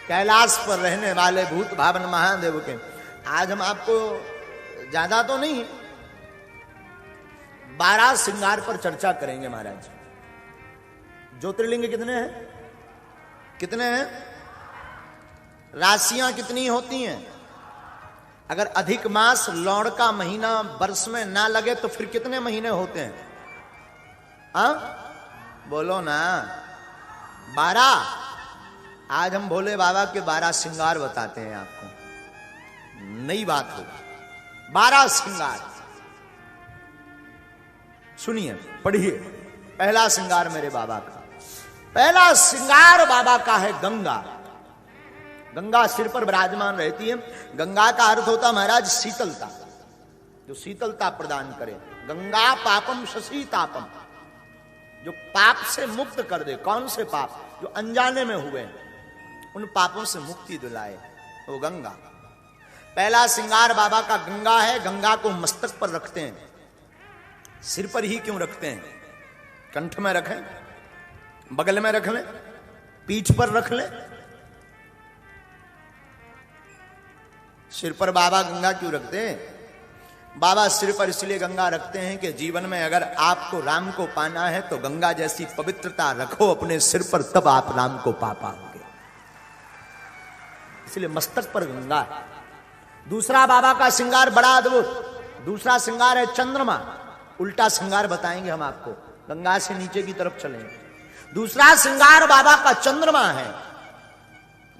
कैलाश पर रहने वाले भूत भावन महादेव के। आज हम आपको ज्यादा तो नहीं 12 श्रृंगार पर चर्चा करेंगे महाराज। ज्योतिर्लिंग कितने हैं? कितने हैं? राशियां कितनी होती हैं? अगर अधिक मास लौड़ का महीना वर्ष में ना लगे तो फिर कितने महीने होते हैं? हाँ बोलो ना। 12। आज हम भोले बाबा के 12 श्रृंगार बताते हैं आपको। नई बात होगी। 12 श्रृंगार सुनिए, पढ़िए। पहला श्रृंगार मेरे बाबा का, पहला श्रृंगार बाबा का है गंगा। गंगा सिर पर विराजमान रहती है। गंगा का अर्थ होता महाराज शीतलता, जो शीतलता प्रदान करे। गंगा पापम शशीतापम, जो पाप से मुक्त कर दे। कौन से पाप? जो अनजाने में हुए, उन पापों से मुक्ति दिलाए, वो गंगा। पहला श्रृंगार बाबा का गंगा है। गंगा को मस्तक पर रखते हैं। सिर पर ही क्यों रखते हैं? कंठ में रखें, बगल में रख लें, पीठ पर रख लें। सिर पर बाबा गंगा क्यों रखते हैं? बाबा सिर पर इसलिए गंगा रखते हैं कि जीवन में अगर आपको राम को पाना है तो गंगा जैसी पवित्रता रखो अपने सिर पर, तब आप राम को पा पाओगे। इसलिए मस्तक पर गंगा है। दूसरा बाबा का श्रृंगार बड़ा अद्भुत। दूसरा श्रृंगार है चंद्रमा। उल्टा श्रृंगार बताएंगे हम आपको, गंगा से नीचे की तरफ चलेंगे। दूसरा श्रृंगार बाबा का चंद्रमा है।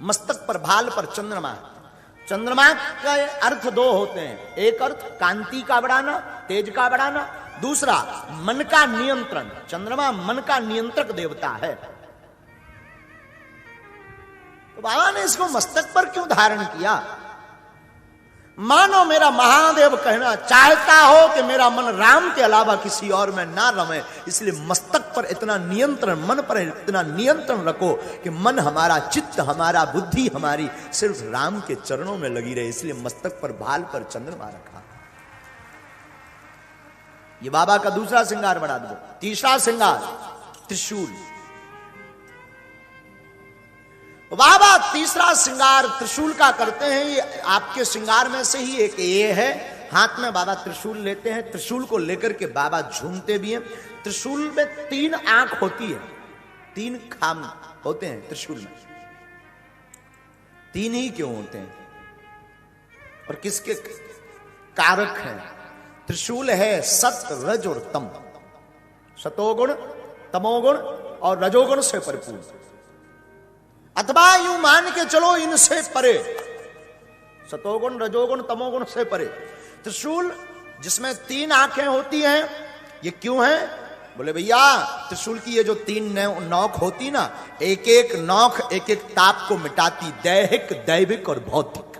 मस्तक पर, भाल पर चंद्रमा। चंद्रमा का अर्थ 2 होते हैं। एक अर्थ कांति का बढ़ाना, तेज का बढ़ाना। दूसरा मन का नियंत्रण। चंद्रमा मन का नियंत्रक देवता है। तो बाबा ने इसको मस्तक पर क्यों धारण किया? मानो मेरा महादेव कहना चाहता हो कि मेरा मन राम के अलावा किसी और में ना रमे, इसलिए मस्तक पर इतना नियंत्रण, मन पर इतना नियंत्रण रखो कि मन हमारा, चित्त हमारा, बुद्धि हमारी सिर्फ राम के चरणों में लगी रहे। इसलिए मस्तक पर, भाल पर चंद्रमा रखा। ये बाबा का दूसरा श्रृंगार बना दो। तीसरा श्रृंगार त्रिशूल। बाबा तीसरा श्रृंगार त्रिशूल का करते हैं। ये आपके श्रृंगार में से ही एक ये है। हाथ में बाबा त्रिशूल लेते हैं। त्रिशूल को लेकर के बाबा झूमते भी हैं। त्रिशूल में 3 आंख होती है, 3 खाम होते हैं त्रिशूल में। 3 ही क्यों होते हैं और किसके कारक हैं? त्रिशूल है सत, रज और तम। सतोगुण, तमोगुण और रजोगुण से परिपूर्ण, अथवा यूं मान के चलो इनसे परे। सतोगुण, रजोगुण, तमोगुण से परे। त्रिशूल जिसमें 3 आंखें होती हैं, ये क्यों है? बोले भैया त्रिशूल की ये जो 3 नोक होती ना, एक एक नोक एक एक ताप को मिटाती, दैहिक, दैविक और भौतिक।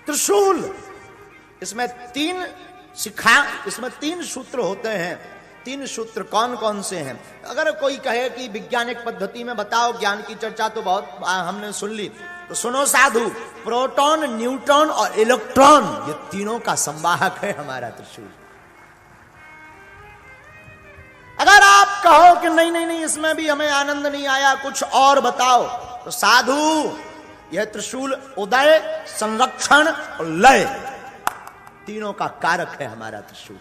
त्रिशूल इसमें 3 शिखा, इसमें 3 सूत्र होते हैं। 3 सूत्र कौन कौन से हैं? अगर कोई कहे कि वैज्ञानिक पद्धति में बताओ, ज्ञान की चर्चा तो बहुत हमने सुन ली, तो सुनो साधु। प्रोटॉन, न्यूट्रॉन और इलेक्ट्रॉन, ये तीनों का संवाहक है हमारा त्रिशूल। अगर आप कहो कि नहीं नहीं नहीं, इसमें भी हमें आनंद नहीं आया, कुछ और बताओ, तो साधु यह त्रिशूल उदय, संरक्षण और लय, तीनों का कारक है हमारा त्रिशूल।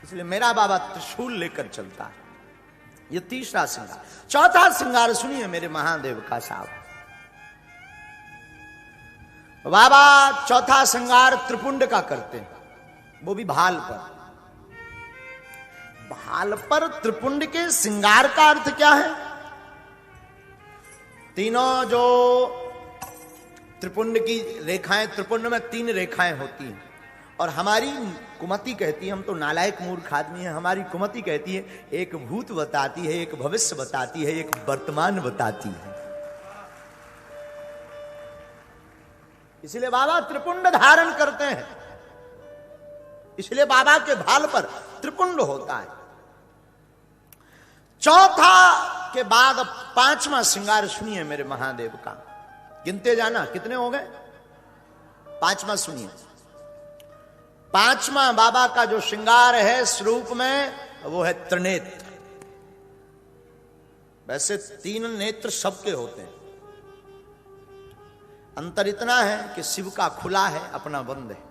इसलिए मेरा बाबा त्रिशूल लेकर चलता है। ये तीसरा श्रृंगार। चौथा श्रृंगार सुनिए मेरे महादेव का साहब। बाबा चौथा श्रृंगार त्रिपुंड का करते हैं, वो भी भाल पर। भाल पर त्रिपुंड के श्रृंगार का अर्थ क्या है? तीनों जो त्रिपुंड की रेखाएं, त्रिपुंड में 3 रेखाएं होती हैं। और हमारी कुमति कहती है, हम तो नालायक मूर्ख आदमी हैं, हमारी कुमति कहती है एक भूत बताती है, एक भविष्य बताती है, एक वर्तमान बताती है। इसलिए बाबा त्रिपुंड धारण करते हैं। इसलिए बाबा के भाल पर त्रिपुंड होता है। चौथा के बाद 5वां श्रृंगार सुनिए मेरे महादेव का। गिनते जाना, कितने हो गए? 5वां सुनिए। 5वां बाबा का जो श्रृंगार है स्वरूप में, वो है त्रिनेत्र। वैसे 3 नेत्र सबके होते हैं, अंतर इतना है कि शिव का खुला है, अपना बंद है।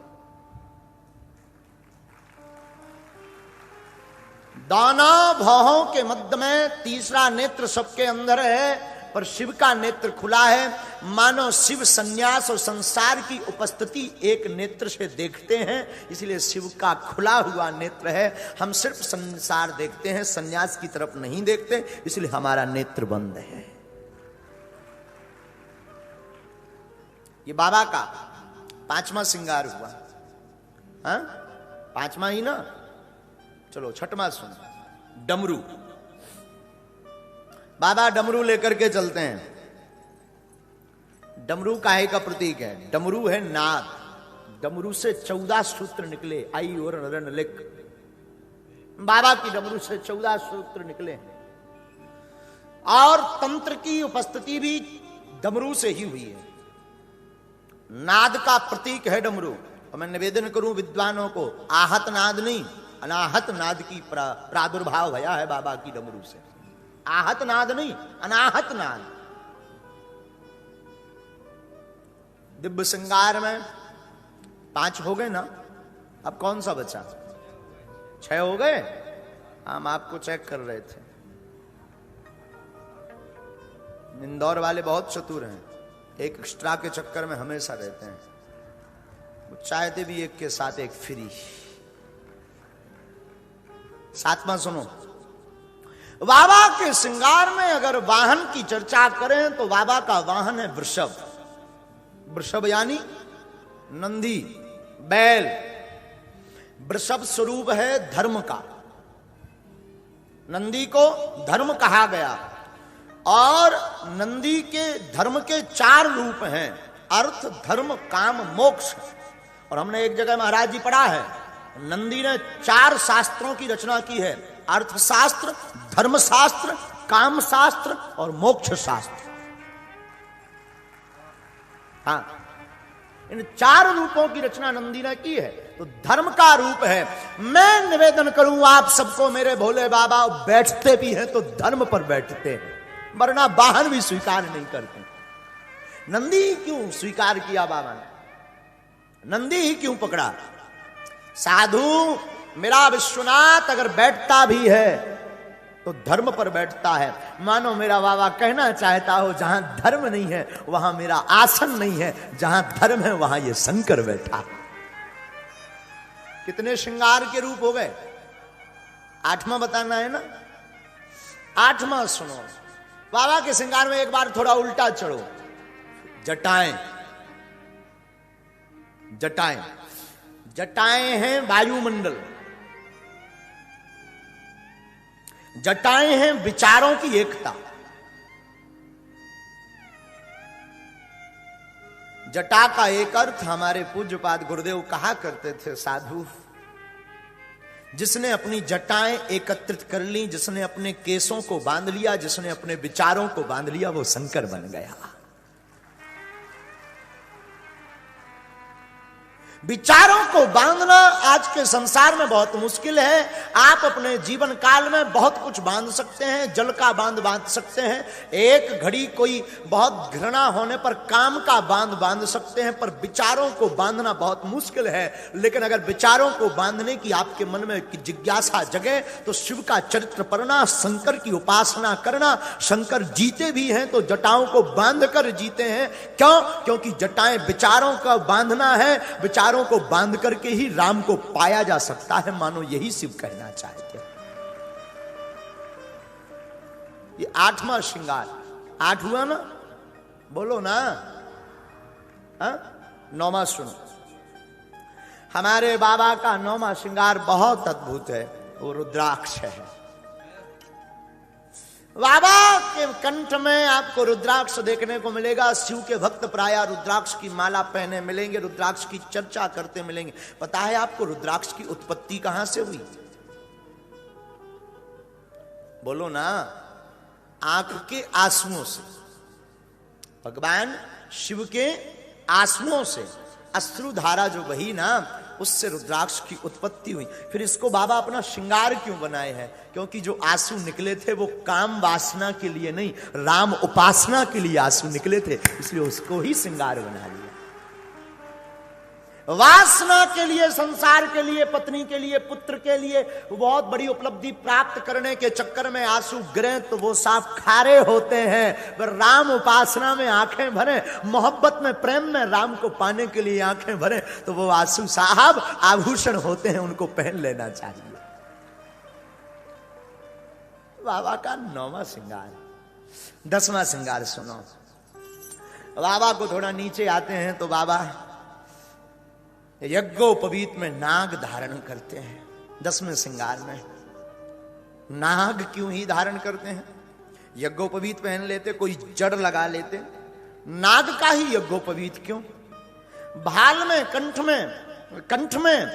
दोनों भौहों के मध्य में तीसरा नेत्र सबके अंदर है, पर शिव का नेत्र खुला है। मानो शिव संन्यास और संसार की उपस्थिति एक नेत्र से देखते हैं, इसलिए शिव का खुला हुआ नेत्र है। हम सिर्फ संसार देखते हैं, संन्यास की तरफ नहीं देखते, इसलिए हमारा नेत्र बंद है। ये बाबा का 5वां श्रृंगार हुआ। हाँ, 5वां ही ना, चलो 6वां सुन। डमरू, बाबा डमरू लेकर के चलते हैं। डमरू काहे का प्रतीक है? डमरू है नाद। डमरू से 14 सूत्र निकले, आई और नरन लिख। बाबा की डमरू से 14 सूत्र निकले, और तंत्र की उपस्थिति भी डमरू से ही हुई है। नाद का प्रतीक है डमरू। और मैं निवेदन करूं विद्वानों को, आहत नाद नहीं, अनाहत नाद की प्रादुर्भाव भया है बाबा की डमरू से। आहत नाद नहीं, अनाहत नाद। दिव्य श्रृंगार में 5 हो गए ना, अब कौन सा बचा? 6 हो गए। हम आपको चेक कर रहे थे। इंदौर वाले बहुत चतुर हैं, एक एक्स्ट्रा के चक्कर में हमेशा रहते हैं। वो चाहते भी एक के साथ एक फ्री। 7वां सुनो। बाबा के श्रृंगार में अगर वाहन की चर्चा करें तो बाबा का वाहन है वृषभ। वृषभ यानी नंदी, बैल। वृषभ स्वरूप है धर्म का। नंदी को धर्म कहा गया, और नंदी के धर्म के 4 रूप हैं, अर्थ, धर्म, काम, मोक्ष। और हमने एक जगह महाराज जी पढ़ा है, नंदी ने 4 शास्त्रों की रचना की है, अर्थशास्त्र, धर्मशास्त्र, काम शास्त्र और मोक्ष शास्त्र। हाँ, इन 4 रूपों की रचना नंदी ने की है। तो धर्म का रूप है। मैं निवेदन करूं आप सबको, मेरे भोले बाबा बैठते भी हैं तो धर्म पर बैठते हैं, वरना वाहन भी स्वीकार नहीं करते। नंदी क्यों स्वीकार किया बाबा ने? नंदी ही क्यों पकड़ा? साधु मेरा विश्वनाथ अगर बैठता भी है तो धर्म पर बैठता है। मानो मेरा बाबा कहना चाहता हो, जहां धर्म नहीं है वहां मेरा आसन नहीं है, जहां धर्म है वहां ये शंकर बैठा। कितने श्रृंगार के रूप हो गए? 8वां बताना है ना। 8वां सुनो। बाबा के श्रृंगार में एक बार थोड़ा उल्टा चढ़ो। जटाएं। जटाएं, जटाएं हैं वायुमंडल। जटाएं हैं विचारों की एकता। जटा का एक अर्थ हमारे पूज्यपाद गुरुदेव कहा करते थे, साधु जिसने अपनी जटाएं एकत्रित कर ली, जिसने अपने केसों को बांध लिया, जिसने अपने विचारों को बांध लिया, वो शंकर बन गया। विचारों को बांधना आज के संसार में बहुत मुश्किल है। आप अपने जीवन काल में बहुत कुछ बांध सकते हैं, जल का बांध बांध सकते हैं, एक घड़ी कोई बहुत घृणा होने पर काम का बांध सकते हैं, पर विचारों को बांधना बहुत मुश्किल है। लेकिन अगर विचारों को बांधने की आपके मन में जिज्ञासा जगे तो शिव का चरित्र पढ़ना, शंकर की उपासना करना। शंकर जीते भी हैं तो जटाओं को बांध कर जीते हैं। क्यों? क्योंकि जटाएं विचारों का बांधना है, विचारों को बांध करके ही राम को पाया जा सकता है। मानो यही शिव कहना चाहते हैं। ये 8वां श्रृंगार। 8 हुआ ना, बोलो ना। 9वां सुनो। हमारे बाबा का 9वां श्रृंगार बहुत अद्भुत है, वो रुद्राक्ष है। बाबा के कंठ में आपको रुद्राक्ष देखने को मिलेगा। शिव के भक्त प्रायः रुद्राक्ष की माला पहने मिलेंगे, रुद्राक्ष की चर्चा करते मिलेंगे। पता है आपको रुद्राक्ष की उत्पत्ति कहां से हुई? बोलो ना। आंख के आंसुओं से। भगवान शिव के आंसुओं से अश्रुधारा जो बही ना, उससे रुद्राक्ष की उत्पत्ति हुई। फिर इसको बाबा अपना श्रृंगार क्यों बनाए हैं? क्योंकि जो आंसू निकले थे वो काम वासना के लिए नहीं, राम उपासना के लिए आंसू निकले थे, इसलिए उसको ही श्रृंगार बना लिया। वासना के लिए, संसार के लिए, पत्नी के लिए, पुत्र के लिए बहुत बड़ी उपलब्धि प्राप्त करने के चक्कर में आंसू गिरे तो वो साफ खारे होते हैं। पर राम उपासना में आंखें भरे, मोहब्बत में, प्रेम में राम को पाने के लिए आंखें भरे तो वो आंसू साहब आभूषण होते हैं, उनको पहन लेना चाहिए। बाबा का 9वां श्रृंगार। 10वां श्रृंगार सुनो। बाबा को थोड़ा नीचे आते हैं तो बाबा यज्ञोपवीत में नाग धारण करते हैं। 10वें श्रृंगार में नाग क्यों ही धारण करते हैं? यज्ञोपवीत पहन लेते, कोई जड़ लगा लेते, नाग का ही यज्ञोपवीत क्यों? भाल में, कंठ में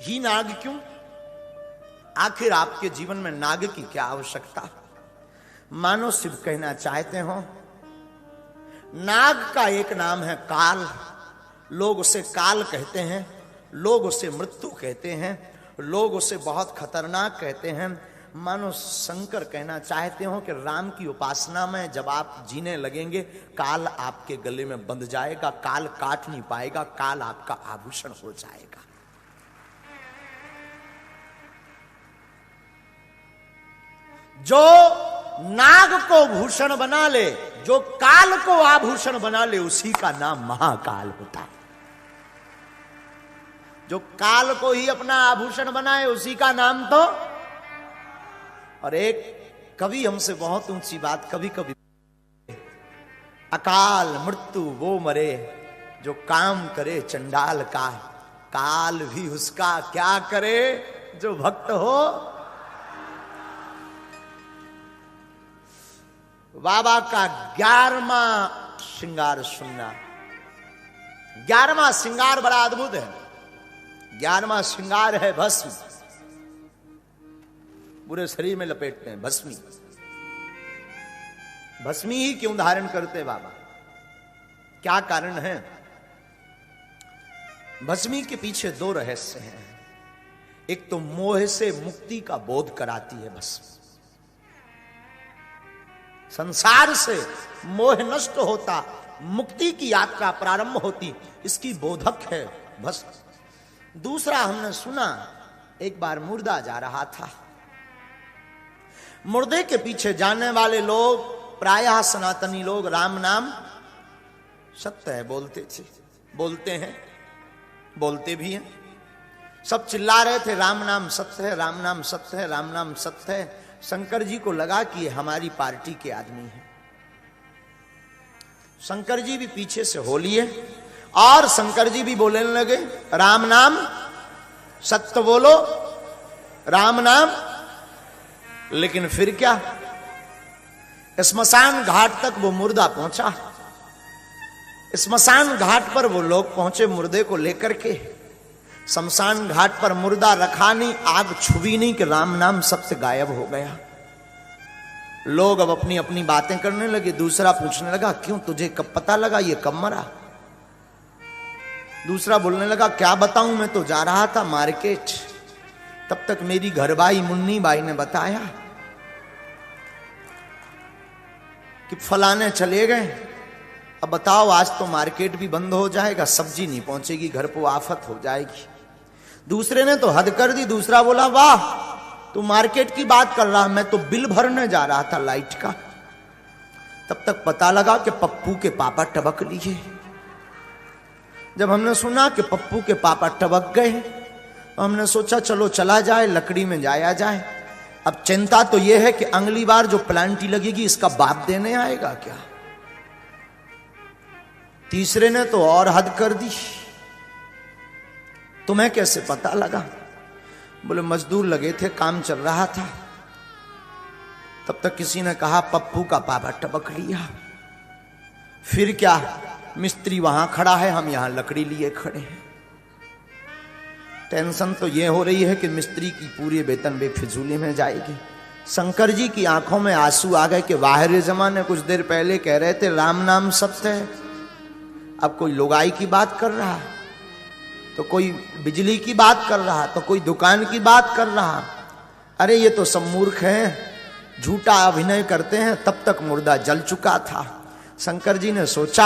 ही नाग क्यों? आखिर आपके जीवन में नाग की क्या आवश्यकता? मानो शिव कहना चाहते हो, नाग का एक नाम है काल। लोग उसे काल कहते हैं, लोग उसे मृत्यु कहते हैं, लोग उसे बहुत खतरनाक कहते हैं। मानो शंकर कहना चाहते हो कि राम की उपासना में जब आप जीने लगेंगे, काल आपके गले में बंध जाएगा, काल काट नहीं पाएगा, काल आपका आभूषण हो जाएगा। जो नाग को भूषण बना ले, जो काल को आभूषण बना ले, उसी का नाम महाकाल होता है। जो काल को ही अपना आभूषण बनाए उसी का नाम तो। और एक कवि हमसे बहुत ऊंची बात कभी कभी, अकाल मृत्यु वो मरे जो काम करे चंडाल का, काल भी उसका क्या करे जो भक्त हो। बाबा का 11वां श्रृंगार सुनना। 11वां श्रृंगार बड़ा अद्भुत है। 11वां श्रृंगार है भस्म। पूरे शरीर में लपेटते हैं भस्मी। भस्मी ही क्यों धारण करते बाबा? क्या कारण है? भस्मी के पीछे 2 रहस्य हैं। एक तो मोह से मुक्ति का बोध कराती है भस्म। संसार से मोह नष्ट होता, मुक्ति की यात्रा प्रारंभ होती, इसकी बोधक है भस्म। दूसरा हमने सुना, एक बार मुर्दा जा रहा था, मुर्दे के पीछे जाने वाले लोग, प्रायः सनातनी लोग, राम नाम सत्य है बोलते थे, बोलते हैं, बोलते भी हैं। सब चिल्ला रहे थे राम नाम सत्य है, राम नाम सत्य है, राम नाम सत्य है। शंकर जी को लगा कि ये हमारी पार्टी के आदमी हैं। शंकर जी भी पीछे से हो लिए और शंकर जी भी बोलने लगे राम नाम सत्य बोलो, राम नाम। लेकिन फिर क्या, स्मशान घाट तक वो मुर्दा पहुंचा। स्मशान घाट पर वो लोग पहुंचे मुर्दे को लेकर के। शमशान घाट पर मुर्दा रखा नहीं, आग छुई नहीं कि राम नाम सबसे गायब हो गया। लोग अब अपनी अपनी बातें करने लगे। दूसरा पूछने लगा क्यों, तुझे कब पता लगा, ये कब मरा? दूसरा बोलने लगा क्या बताऊं, मैं तो जा रहा था मार्केट, तब तक मेरी घरवाई मुन्नी बाई ने बताया कि फलाने चले गए। अब बताओ, आज तो मार्केट भी बंद हो जाएगा, सब्जी नहीं पहुंचेगी, घर को आफत हो जाएगी। दूसरे ने तो हद कर दी। दूसरा बोला वाह, तू मार्केट की बात कर रहा, मैं तो बिल भरने जा रहा था लाइट का। तब तक पता लगा कि पप्पू के पापा टबक लिए। जब हमने सुना कि पप्पू के पापा टबक गए तो हमने सोचा चलो चला जाए, लकड़ी में जाया जाए। अब चिंता तो यह है कि अगली बार जो प्लांटी लगेगी इसका बाप देने आएगा क्या। तीसरे ने तो और हद कर दी, तुम्हें कैसे पता लगा? बोले मजदूर लगे थे, काम चल रहा था। तब तक किसी ने कहा पप्पू का पापा टपक लिया। फिर क्या, मिस्त्री वहां खड़ा है, हम यहां लकड़ी लिए खड़े हैं। टेंशन तो यह हो रही है कि मिस्त्री की पूरी वेतन बेफिजूली में जाएगी। शंकर जी की आंखों में आंसू आ गए कि वाहिर जमाने कुछ देर पहले कह रहे थे राम नाम सत्य है, अब कोई लुगाई की बात कर रहा। तो कोई बिजली की बात कर रहा, तो कोई दुकान की बात कर रहा। अरे ये तो सब मूर्ख हैं, झूठा अभिनय करते हैं। तब तक मुर्दा जल चुका था। शंकर जी ने सोचा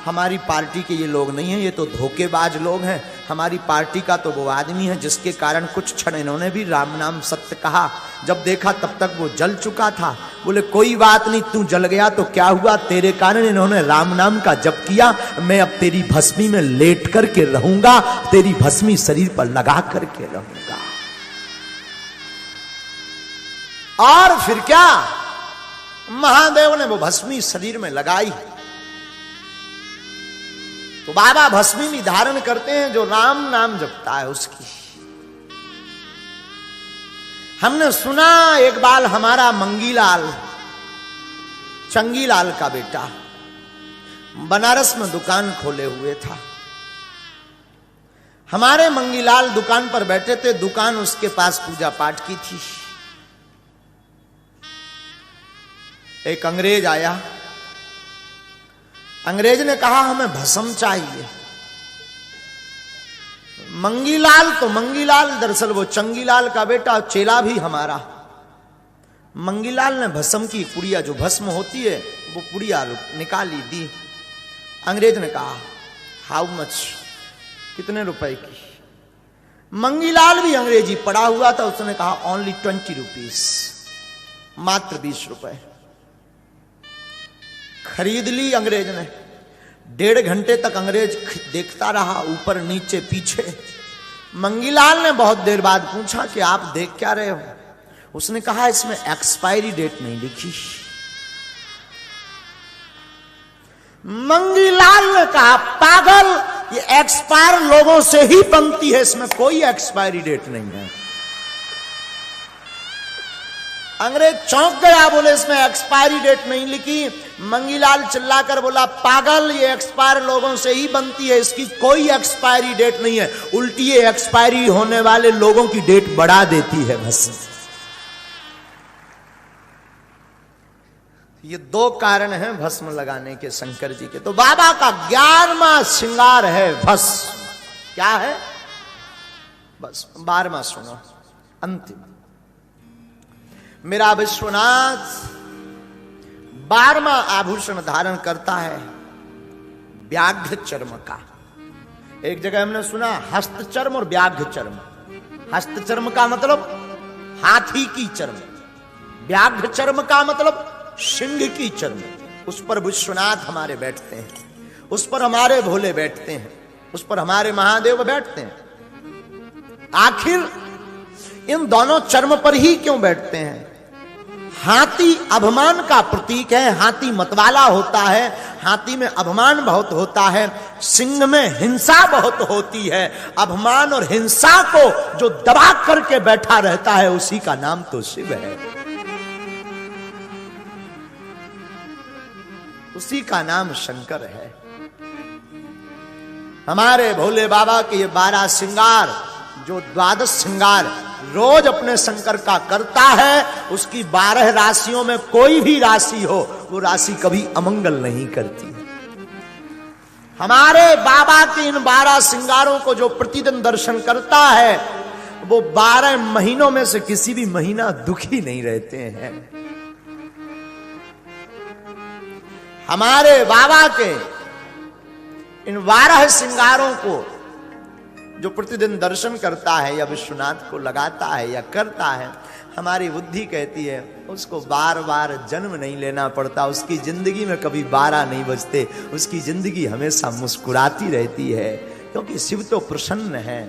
हमारी पार्टी के ये लोग नहीं हैं, ये तो धोखेबाज लोग हैं। हमारी पार्टी का तो वो आदमी है जिसके कारण कुछ क्षण इन्होंने भी राम नाम सत्य कहा। जब देखा तब तक वो जल चुका था। बोले कोई बात नहीं, तू जल गया तो क्या हुआ, तेरे कारण इन्होंने राम नाम का जप किया। मैं अब तेरी भस्मी में लेट करके रहूंगा, तेरी भस्मी शरीर पर लगा करके रहूंगा। और फिर क्या, महादेव ने वो भस्मी शरीर में लगाई। तो बाबा भस्मी भी धारण करते हैं जो राम नाम जपता है उसकी। हमने सुना एक बार हमारा मंगीलाल, चंगीलाल का बेटा, बनारस में दुकान खोले हुए था। हमारे मंगीलाल दुकान पर बैठे थे, दुकान उसके पास पूजा पाठ की थी। एक अंग्रेज आया। अंग्रेज ने कहा हमें भस्म चाहिए। मंगीलाल तो मंगीलाल, दरअसल वो चंगीलाल का बेटा, चेला भी हमारा। मंगीलाल ने भस्म की पुड़िया, जो भस्म होती है वो पुड़िया निकाली, दी। अंग्रेज ने कहा हाउ मच, कितने रुपए की। मंगीलाल भी अंग्रेजी पढ़ा हुआ था, उसने कहा ओनली 20 रुपीज, मात्र 20 रुपए। खरीद ली अंग्रेज ने। 1.5 घंटे तक अंग्रेज देखता रहा, ऊपर नीचे पीछे। मंगीलाल ने बहुत देर बाद पूछा कि आप देख क्या रहे हो। उसने कहा इसमें एक्सपायरी डेट नहीं लिखी। मंगीलाल ने कहा पागल, ये एक्सपायर लोगों से ही बनती है, इसमें कोई एक्सपायरी डेट नहीं है। अंग्रेज चौंक गया, बोले इसमें एक्सपायरी डेट नहीं लिखी। मंगीलाल चिल्लाकर बोला पागल, ये एक्सपायर लोगों से ही बनती है, इसकी कोई एक्सपायरी डेट नहीं है, उल्टी ये एक्सपायरी होने वाले लोगों की डेट बढ़ा देती है भस्म। ये 2 कारण हैं भस्म लगाने के शंकर जी के। तो बाबा का 11वां श्रृंगार है भस्म। क्या है? बस 12वां सुनो, अंतिम। मेरा विश्वनाथ 12वां आभूषण धारण करता है व्याघ्र चर्म का। एक जगह हमने सुना हस्त चर्म और व्याघ्र चर्म। हस्त चर्म का मतलब हाथी की चर्म, व्याघ्र चर्म का मतलब सिंह की चर्म। उस पर विश्वनाथ हमारे बैठते हैं, उस पर हमारे भोले बैठते हैं, उस पर हमारे महादेव बैठते हैं। आखिर इन दोनों चर्म पर ही क्यों बैठते हैं? हाथी अभिमान का प्रतीक है, हाथी मतवाला होता है, हाथी में अभिमान बहुत होता है, सिंह में हिंसा बहुत होती है। अभिमान और हिंसा को जो दबा करके बैठा रहता है उसी का नाम तो शिव है, उसी का नाम शंकर है। हमारे भोले बाबा के ये 12 श्रृंगार, जो 12 श्रृंगार रोज अपने शंकर का करता है, उसकी 12 राशियों में कोई भी राशि हो, वो राशि कभी अमंगल नहीं करती। हमारे बाबा के इन 12 श्रृंगारों को जो प्रतिदिन दर्शन करता है, वो 12 महीनों में से किसी भी महीना दुखी नहीं रहते हैं। हमारे बाबा के इन 12 श्रृंगारों को जो प्रतिदिन दर्शन करता है या विश्वनाथ को लगाता है या करता है, हमारी बुद्धि कहती है उसको बार बार जन्म नहीं लेना पड़ता, उसकी जिंदगी में कभी 12 नहीं बजते, उसकी जिंदगी हमेशा मुस्कुराती रहती है, क्योंकि शिव तो प्रसन्न है।